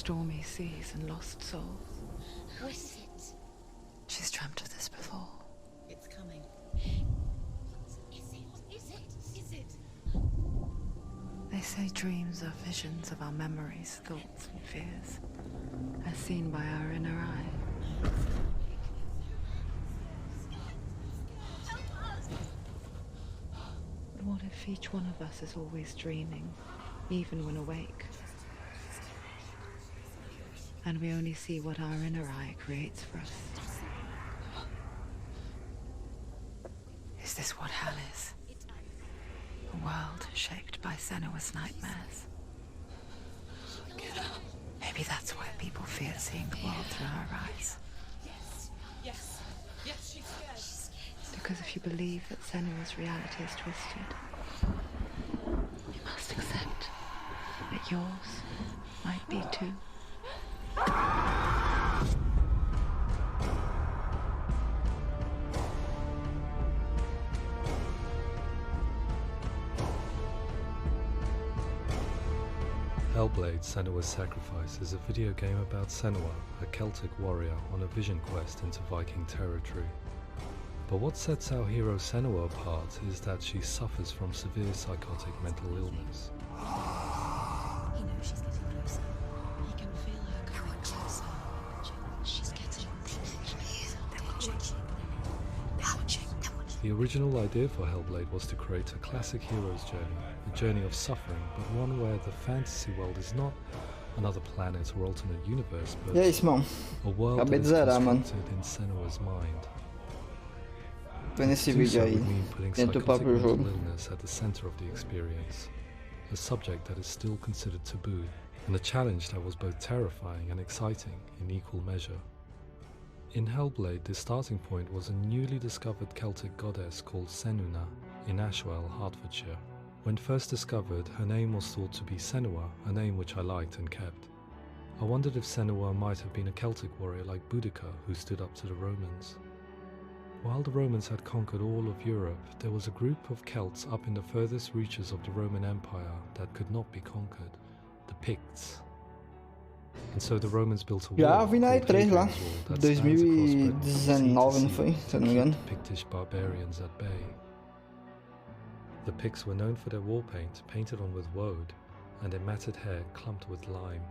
stormy seas and lost souls. Who is it? She's dreamt of this before. It's coming. Is it? They say dreams are visions of our memories, thoughts and fears, as seen by our inner eye. But what if each one of us is always dreaming, even when awake? And we only see what our inner eye creates for us. Is this what hell is? A world shaped by Senua's nightmares. Maybe that's why people fear seeing the world through her eyes. Yes, she's scared. Because if you believe that Senua's reality is twisted, you must accept that yours might be too. Hellblade: Senua's Sacrifice is a video game about Senua, a Celtic warrior on a vision quest into Viking territory. But what sets our hero Senua apart is that she suffers from severe psychotic mental illness. He knows she's getting closer. He can feel her coming closer. She's getting closer. The original idea for Hellblade was to create a classic hero's journey, a journey of suffering, but one where the fantasy world is not another planet or alternate universe, but E é isso, irmão. a world Acabei that de is zerar, mano. constructed in Senua's mind. Tô nesse Do vídeo so aí, would mean putting dentro do psychotic próprio mental jogo. illness at the center of the experience, a subject that is still considered taboo, and a challenge that was both terrifying and exciting in equal measure. In Hellblade, the starting point was a newly discovered Celtic goddess called Senua in Ashwell, Hertfordshire. When first discovered, her name was thought to be Senua, a name which I liked and kept. I wondered if Senua might have been a Celtic warrior like Boudica who stood up to the Romans. While the Romans had conquered all of Europe, there was a group of Celts up in the furthest reaches of the Roman Empire that could not be conquered, the Picts. And so the Romans built a wall Já vi na called E3 lá, Hadrian's Wall that spans across Britain from sea to 2019 não sea foi, se eu to não me keep engano. the Pictish barbarians at bay. The Picts were known for their war paint, painted on with woad, and their matted hair clumped with lime.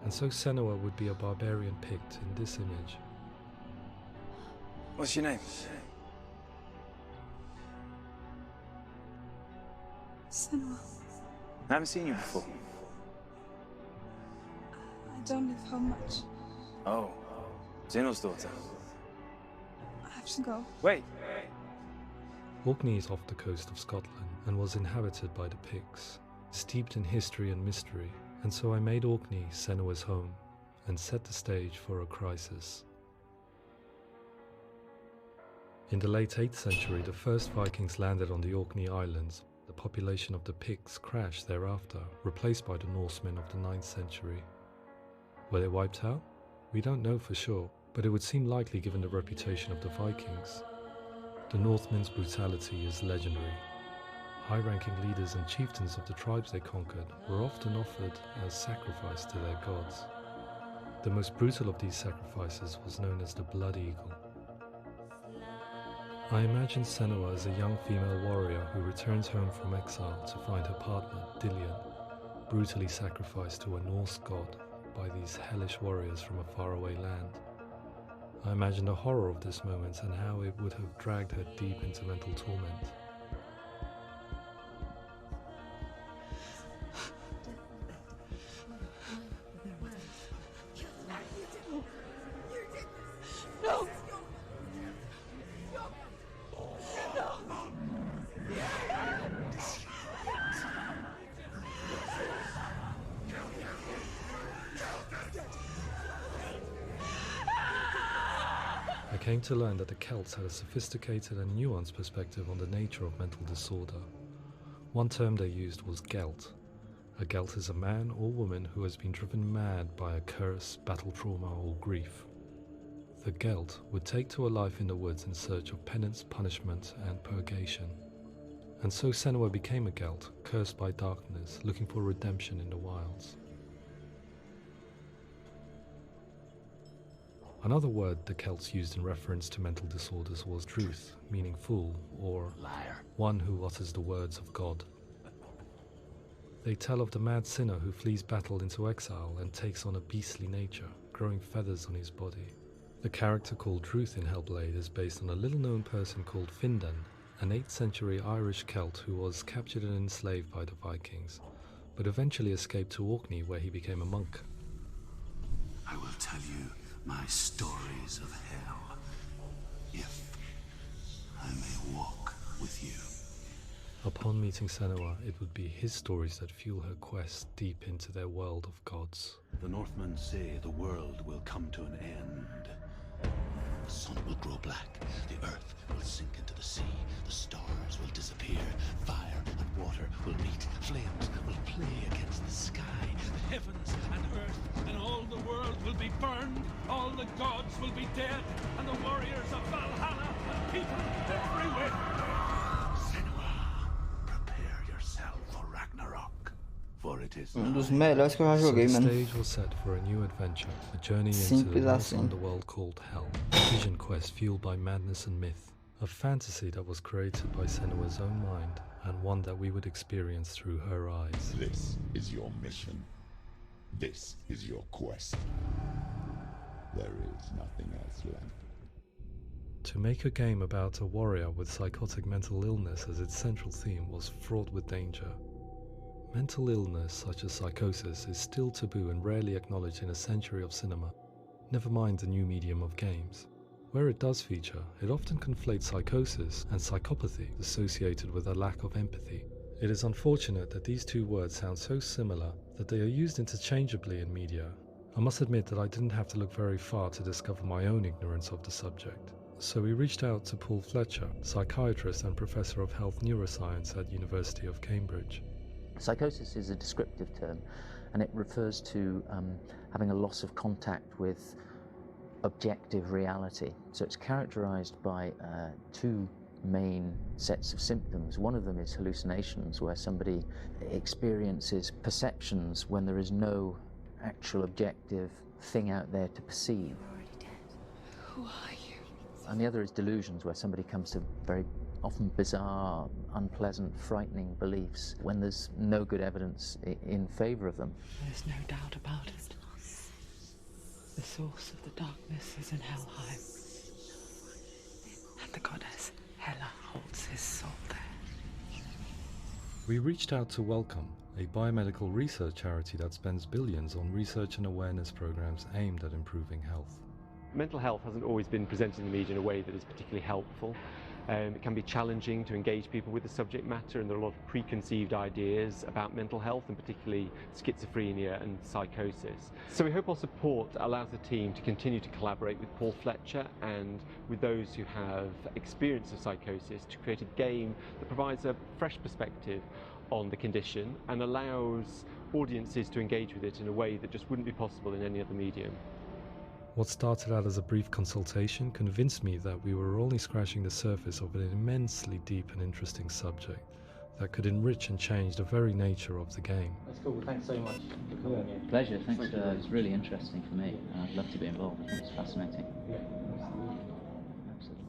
And so Senua would be a barbarian Pict in this image. What's your name? Senua, I haven't seen you before. I don't live home much. Oh, Zeno's daughter. I have to go. Wait. Orkney is off the coast of Scotland and was inhabited by the Picts, steeped in history and mystery, and so I made Orkney Senua's home and set the stage for a crisis. In the late 8th century, the first Vikings landed on the Orkney Islands. The population of the Picts crashed thereafter, replaced by the Norsemen of the 9th century. Were they wiped out? We don't know for sure, but it would seem likely given the reputation of the Vikings. The Northmen's brutality is legendary. High-ranking leaders and chieftains of the tribes they conquered were often offered as sacrifice to their gods. The most brutal of these sacrifices was known as the Blood Eagle. I imagine Senua as a young female warrior who returns home from exile to find her partner, Dillion, brutally sacrificed to a Norse god by these hellish warriors from a faraway land. I imagine the horror of this moment and how it would have dragged her deep into mental torment. I came to learn that the Celts had a sophisticated and nuanced perspective on the nature of mental disorder. One term they used was Gelt. A Gelt is a man or woman who has been driven mad by a curse, battle trauma, or grief. The Gelt would take to a life in the woods in search of penance, punishment, and purgation. And so Senua became a Gelt, cursed by darkness, looking for redemption in the wilds. Another word the Celts used in reference to mental disorders was druth, meaning fool, or Liar. one who utters the words of God. They tell of the mad sinner who flees battle into exile and takes on a beastly nature, growing feathers on his body. The character called Druth in Hellblade is based on a little-known person called Findan, an 8th century Irish Celt who was captured and enslaved by the Vikings, but eventually escaped to Orkney where he became a monk. I will tell you my stories of hell, if I may walk with you. Upon meeting Senua, it would be his stories that fuel her quest deep into their world of gods. The Northmen say the world will come to an end. The sun will grow black, the earth will sink into the sea, the stars will disappear, fire and water will meet, flames will play against the sky, the heavens and earth and all the world will be burned, all the gods will be dead, and the warriors of Valhalla and people everywhere. Senua, prepare yourself for Ragnarok, for it is Dos nigh. melhores que eu já So joguei, the mano. stage was set for a new adventure, a journey into Simples the Norse assim. underworld called Hell, a vision quest fueled by madness and myth, a fantasy that was created by Senua's own mind, and one that we would experience through her eyes. This is your mission. This is your quest. There is nothing else left. To make a game about a warrior with psychotic mental illness as its central theme was fraught with danger. Mental illness such as psychosis is still taboo and rarely acknowledged in a century of cinema, never mind the new medium of games. Where it does feature, it often conflates psychosis and psychopathy associated with a lack of empathy. It is unfortunate that these two words sound so similar that they are used interchangeably in media. I must admit that I didn't have to look very far to discover my own ignorance of the subject. So we reached out to Paul Fletcher, psychiatrist and professor of health neuroscience at University of Cambridge. Psychosis is a descriptive term, and it refers to having a loss of contact with objective reality. So it's characterized by two main sets of symptoms. One of them is hallucinations, where somebody experiences perceptions when there is no actual objective thing out there to perceive. You're already dead. Who are you? And the other is delusions, where somebody comes to very often bizarre, unpleasant, frightening beliefs when there's no good evidence in favor of them. There's no doubt about it. The source of the darkness is in Helheim. And the goddess Hela holds his soul there. We reached out to Welcome, a biomedical research charity that spends billions on research and awareness programs aimed at improving health. Mental health hasn't always been presented in the media in a way that is particularly helpful. It can be challenging to engage people with the subject matter, and there are a lot of preconceived ideas about mental health, and particularly schizophrenia and psychosis. So we hope our support allows the team to continue to collaborate with Paul Fletcher and with those who have experience of psychosis to create a game that provides a fresh perspective on the condition and allows audiences to engage with it in a way that just wouldn't be possible in any other medium. What started out as a brief consultation convinced me that we were only scratching the surface of an immensely deep and interesting subject that could enrich and change the very nature of the game. That's cool. Thanks so much for coming here. Pleasure. Thanks. It's really interesting for me. I'd love to be involved. It's fascinating.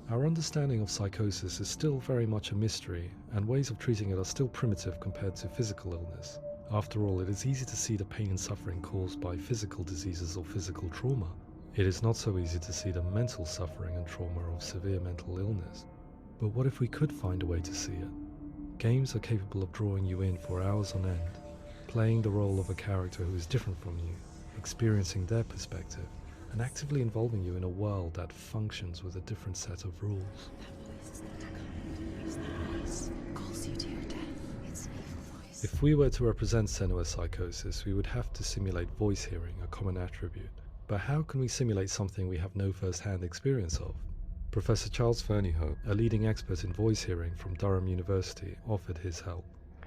Our understanding of psychosis is still very much a mystery, and ways of treating it are still primitive compared to physical illness. After all, it is easy to see the pain and suffering caused by physical diseases or physical trauma. It is not so easy to see the mental suffering and trauma of severe mental illness. But what if we could find a way to see it? Games are capable of drawing you in for hours on end, playing the role of a character who is different from you, experiencing their perspective, and actively involving you in a world that functions with a different set of rules. That voice is not a common voice. That voice calls you to your death. It's an evil voice. If we were to represent Senua's psychosis, we would have to simulate voice hearing, a common attribute. But how can we simulate something we have no first-hand experience of? Professor Charles Fernyhough, a leading expert in voice hearing from Durham University, offered his help.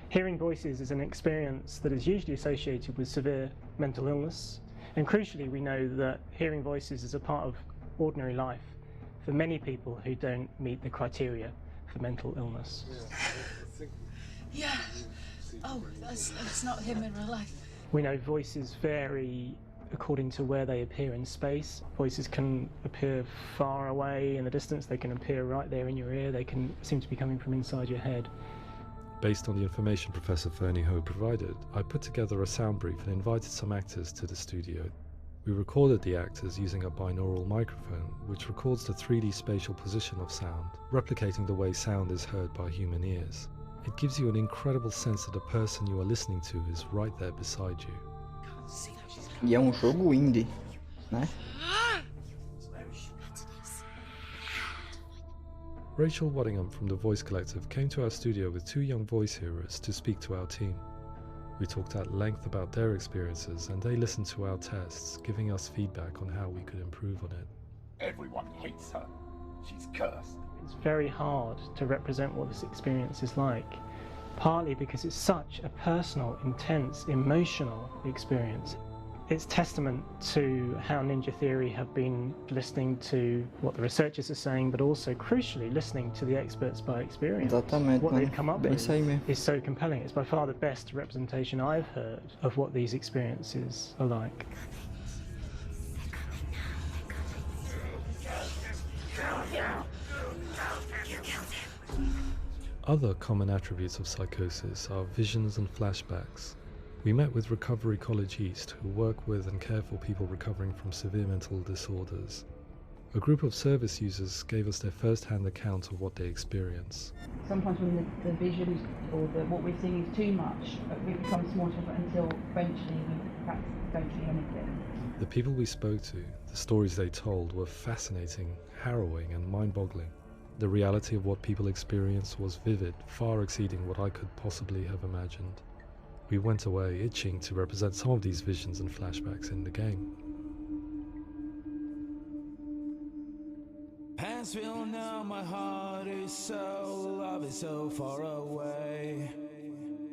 Hearing voices is an experience that is usually associated with severe mental illness, and crucially we know that hearing voices is a part of ordinary life for many people who don't meet the criteria for mental illness. Yeah. Oh, that's not him in real life. We know voices vary according to where they appear in space. Voices can appear far away in the distance, they can appear right there in your ear, they can seem to be coming from inside your head. Based on the information Professor Fernie Ho provided, I put together a sound brief and invited some actors to the studio. We recorded the actors using a binaural microphone, which records the 3D spatial position of sound, replicating the way sound is heard by human ears. It gives you an incredible sense that the person you are listening to is right there beside you. E é jogo indie, né? Rachel Waddingham from the Voice Collective came to our studio with 2 young voice hearers to speak to our team. We talked at length about their experiences and they listened to our tests, giving us feedback on how we could improve on it. Everyone hates her. She's cursed. It's very hard to represent what this experience is like, partly because it's such a personal, intense, emotional experience. It's testament to how Ninja Theory have been listening to what the researchers are saying, but also crucially listening to the experts by experience. Exatamente, What they've come up bem with isso aí mesmo. is so compelling. It's by far the best representation I've heard of what these experiences are like. Other common attributes of psychosis are visions and flashbacks. We met with Recovery College East, who work with and care for people recovering from severe mental disorders. A group of service users gave us their first-hand account of what they experience. Sometimes when the visions or what we're seeing is too much, it becomes more difficult until eventually we perhaps don't see anything. The people we spoke to, the stories they told, were fascinating, harrowing and mind-boggling. The reality of what people experienced was vivid, far exceeding what I could possibly have imagined. We went away itching to represent some of these visions and flashbacks in the game. As we all know, my heart is so, love is so far away.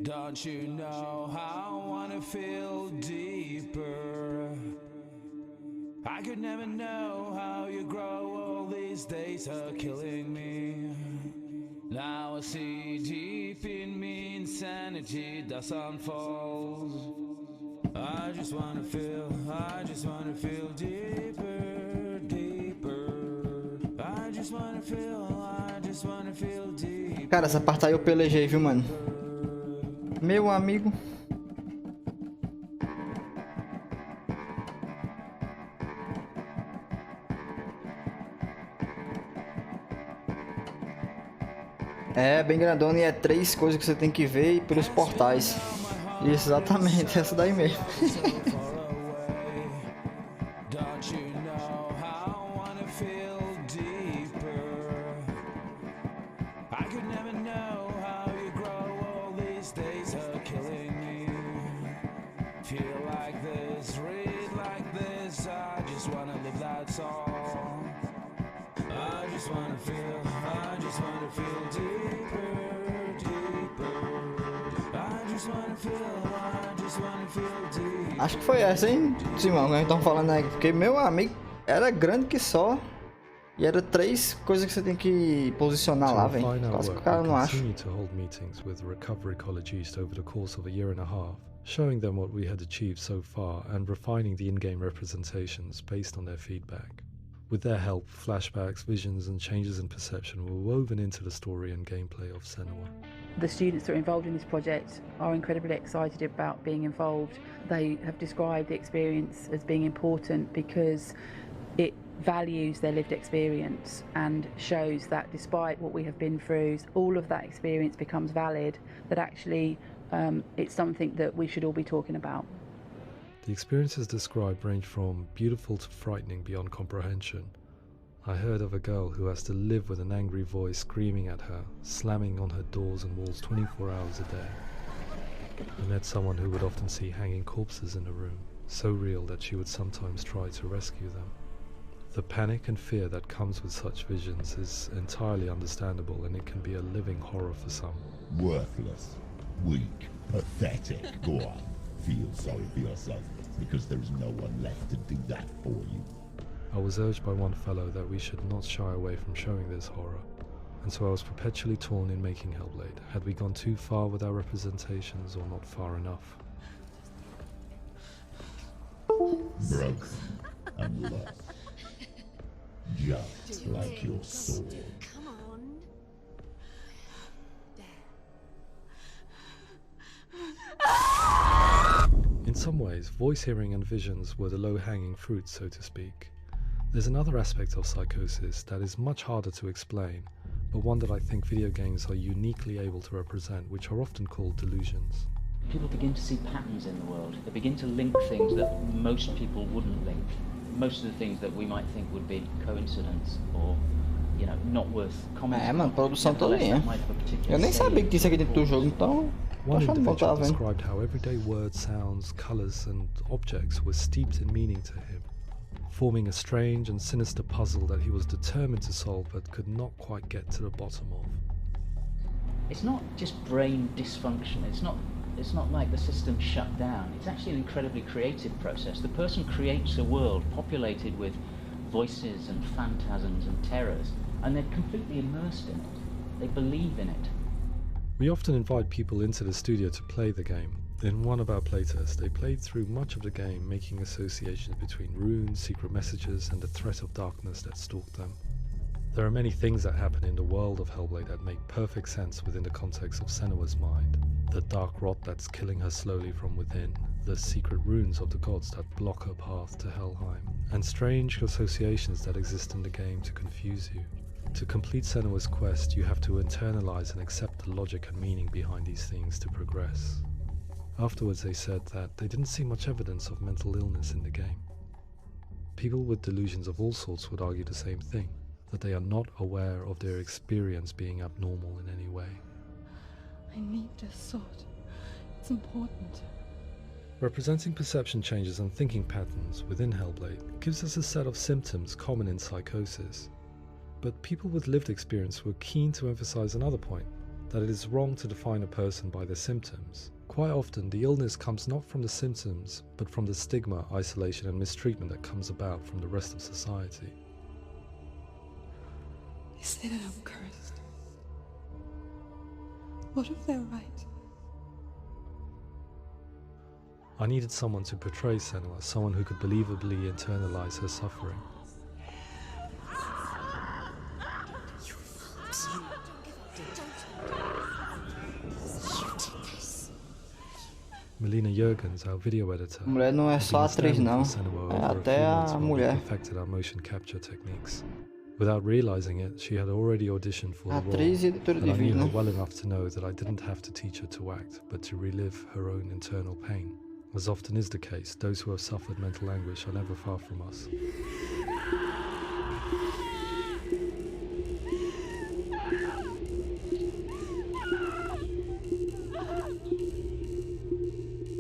Don't you know how I wanna feel deeper? I could never know how you grow, all these days are killing me. Now I see deep in me insanity does unfold. I just wanna feel deeper, deeper. I just wanna feel deeper. Cara, essa parte aí eu pelejei, viu, mano? Meu amigo. É bem grandona e é 3 coisas que você tem que ver pelos portais. Isso, exatamente, essa daí mesmo. Acho que foi essa, hein, Simão, que a gente tá falando aí. Porque, meu amigo, era grande que só. E era 3 coisas que você tem que posicionar lá, velho. Quase que o cara não acha. To hold meetings with Recovery College East over the course of a year and a half, showing them what we had achieved so far and refining the in-game representations based on their feedback. With their help, flashbacks, visions and changes in perception were woven into the story and gameplay of Senua. The students that are involved in this project are incredibly excited about being involved. They have described the experience as being important because it values their lived experience and shows that despite what we have been through, all of that experience becomes valid, that actually it's something that we should all be talking about. The experiences described range from beautiful to frightening beyond comprehension. I heard of a girl who has to live with an angry voice screaming at her, slamming on her doors and walls 24 hours a day. I met someone who would often see hanging corpses in a room, so real that she would sometimes try to rescue them. The panic and fear that comes with such visions is entirely understandable, and it can be a living horror for some. Worthless, weak, pathetic. Go on, feel sorry for yourself, because there is no one left to do that for you. I was urged by one fellow that we should not shy away from showing this horror, and so I was perpetually torn in making Hellblade. Had we gone too far with our representations or not far enough? broken and lost. Just like your soul. Come on. In some ways, voice hearing and visions were the low-hanging fruit, so to speak. There's another aspect of psychosis that is much harder to explain, but one that I think video games are uniquely able to represent, which are often called delusions. People begin to see patterns in the world. They begin to link things that most people wouldn't link. Most of the things that we might think would be coincidence or, you know, not worth commenting. Mano, produção toda linha. Eu nem sabia que tinha isso aqui dentro do jogo, então tô One achando bom individual tá vendo. described how everyday words, sounds, colours and objects were steeped in meaning to him, forming a strange and sinister puzzle that he was determined to solve but could not quite get to the bottom of. It's not just brain dysfunction. It's not like the system shut down. It's actually an incredibly creative process. The person creates a world populated with voices and phantasms and terrors, and they're completely immersed in it. They believe in it. We often invite people into the studio to play the game. In one of our playtests, they played through much of the game, making associations between runes, secret messages, and the threat of darkness that stalked them. There are many things that happen in the world of Hellblade that make perfect sense within the context of Senua's mind. The dark rot that's killing her slowly from within, the secret runes of the gods that block her path to Helheim, and strange associations that exist in the game to confuse you. To complete Senua's quest, you have to internalize and accept the logic and meaning behind these things to progress. Afterwards, they said that they didn't see much evidence of mental illness in the game. People with delusions of all sorts would argue the same thing, that they are not aware of their experience being abnormal in any way. I need this sword. It's important. Representing perception changes and thinking patterns within Hellblade gives us a set of symptoms common in psychosis. But people with lived experience were keen to emphasize another point, that it is wrong to define a person by their symptoms. Quite often, the illness comes not from the symptoms, but from the stigma, isolation and mistreatment that comes about from the rest of society. They say that I'm cursed. What if they're right? I needed someone to portray Senua, someone who could believably internalize her suffering. Melina Jurgens, our video editor, A mulher não é só atriz não, é até a mulher. Perfected our motion capture techniques. Without realizing it, she had already auditioned for the role, Atriz e editora and de I knew her vídeo. well enough to know that I didn't have to teach her to act, but to relive her own internal pain. As often is the case, those who have suffered mental anguish are never far from us.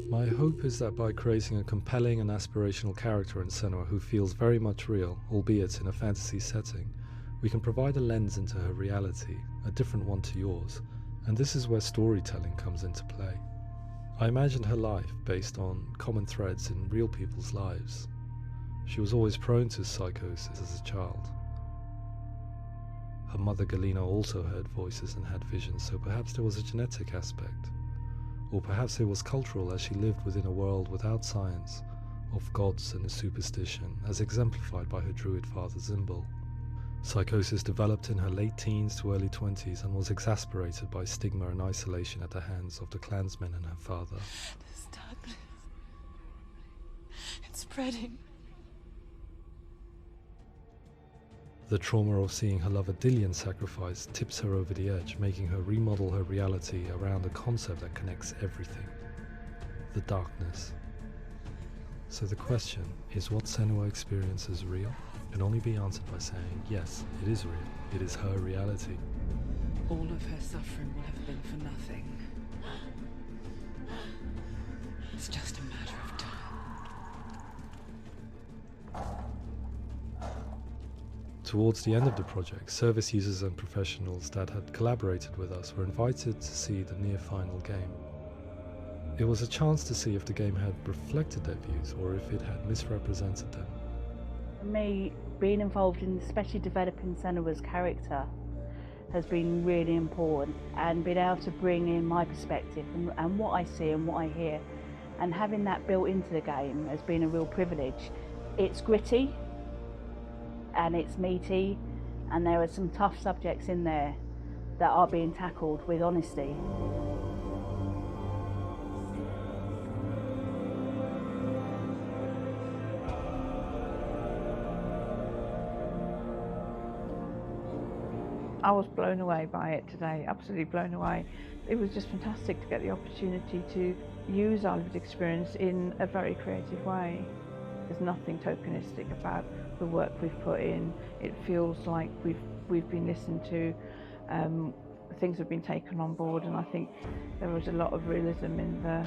My hope is that by creating a compelling and aspirational character in Senua who feels very much real, albeit in a fantasy setting, we can provide a lens into her reality, a different one to yours, and this is where storytelling comes into play. I imagined her life based on common threads in real people's lives. She was always prone to psychosis as a child. Her mother Galina also heard voices and had visions, so perhaps there was a genetic aspect. Or perhaps it was cultural, as she lived within a world without science, of gods and a superstition, as exemplified by her druid father Zimbal. Psychosis developed in her late teens to early 20s and was exasperated by stigma and isolation at the hands of the clansmen and her father. This darkness. It's spreading. The trauma of seeing her lover Dillian sacrificed tips her over the edge, making her remodel her reality around a concept that connects everything: the darkness. So the question, is what Senua experiences real? Can only be answered by saying, yes, it is real. It is her reality. All of her suffering will have been for nothing. It's just a matter of time. Towards the end of the project, service users and professionals that had collaborated with us were invited to see the near-final game. It was a chance to see if the game had reflected their views or if it had misrepresented them. For me, being involved in especially developing Senua's character has been really important, and being able to bring in my perspective and what I see and what I hear and having that built into the game has been a real privilege. It's gritty and it's meaty, and there are some tough subjects in there that are being tackled with honesty. I was blown away by it today, absolutely blown away. It was just fantastic to get the opportunity to use our lived experience in a very creative way. There's nothing tokenistic about the work we've put in. It feels like we've been listened to, things have been taken on board, and I think there was a lot of realism in the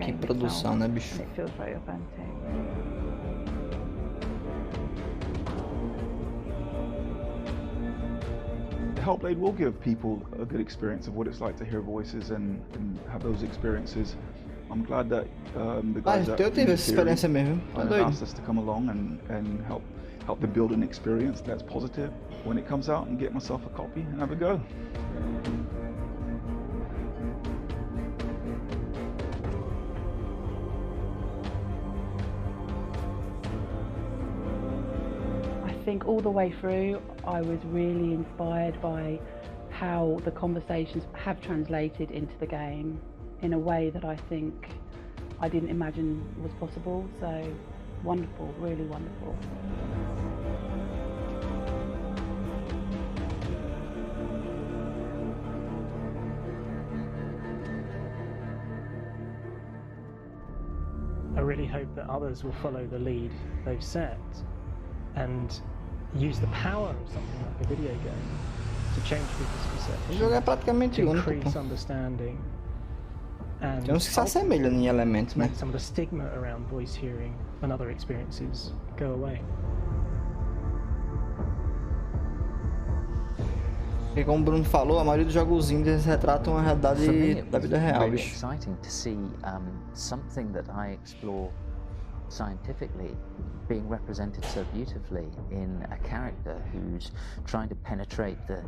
game produção, itself, né, bicho? and it feels very authentic. Hellblade will give people a good experience of what it's like to hear voices and have those experiences. I'm glad that the guys eu tive essa experiência mesmo. asked us to come along and help them build an experience that's positive when it comes out, and get myself a copy and have a go. I think all the way through I was really inspired by how the conversations have translated into the game in a way that I think I didn't imagine was possible. So wonderful, really wonderful. I really hope that others will follow the lead they've set and use the power of something like a video game to change people's perception, O jogo é praticamente to único. increase understanding, and Tem uns que se assemelham em elementos, né? make some of the stigma around voice hearing and other experiences go away. E como o Bruno falou, a maioria dos jogos indies retratam a realidade da vida real, really bicho. exciting to see something that I explore scientifically being represented so beautifully in a character who's trying to penetrate the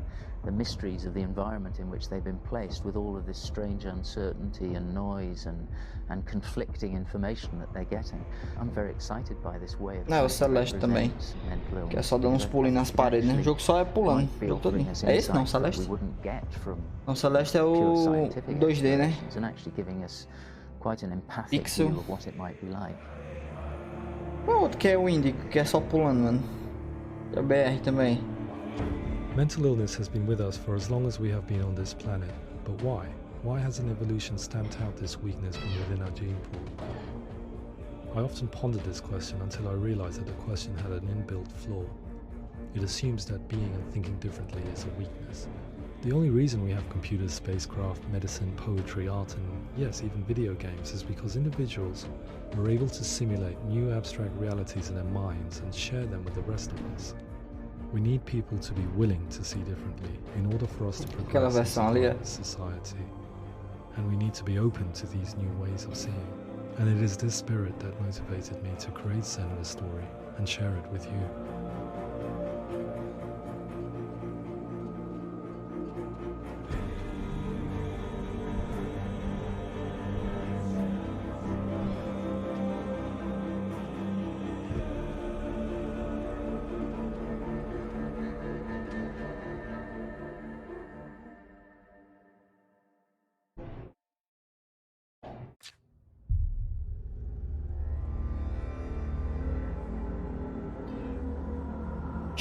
mysteries of the environment in which they've been placed, with all of this strange uncertainty and noise and conflicting information that they're getting. I'm very excited by this way of Não, o Celeste também, que é só dando uns pulinhos nas paredes, né? O jogo só é pulando, o jogo todinho. É esse não, o Celeste? Não, o Celeste é o 2D, né? Pixel. Qual outro que é o indie, que é só pulando, mano? É o BR também. Mental illness has been with us for as long as we have been on this planet, but why? Why hasn't evolution stamped out this weakness from within our gene pool? I often pondered this question until I realized that the question had an inbuilt flaw. It assumes that being and thinking differently is a weakness. The only reason we have computers, spacecraft, medicine, poetry, art, and yes, even video games is because individuals were able to simulate new abstract realities in their minds and share them with the rest of us. We need people to be willing to see differently in order for us to progress as a society. And we need to be open to these new ways of seeing. And it is this spirit that motivated me to create Senua's story and share it with you.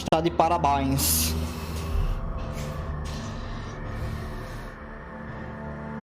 Está de parabéns.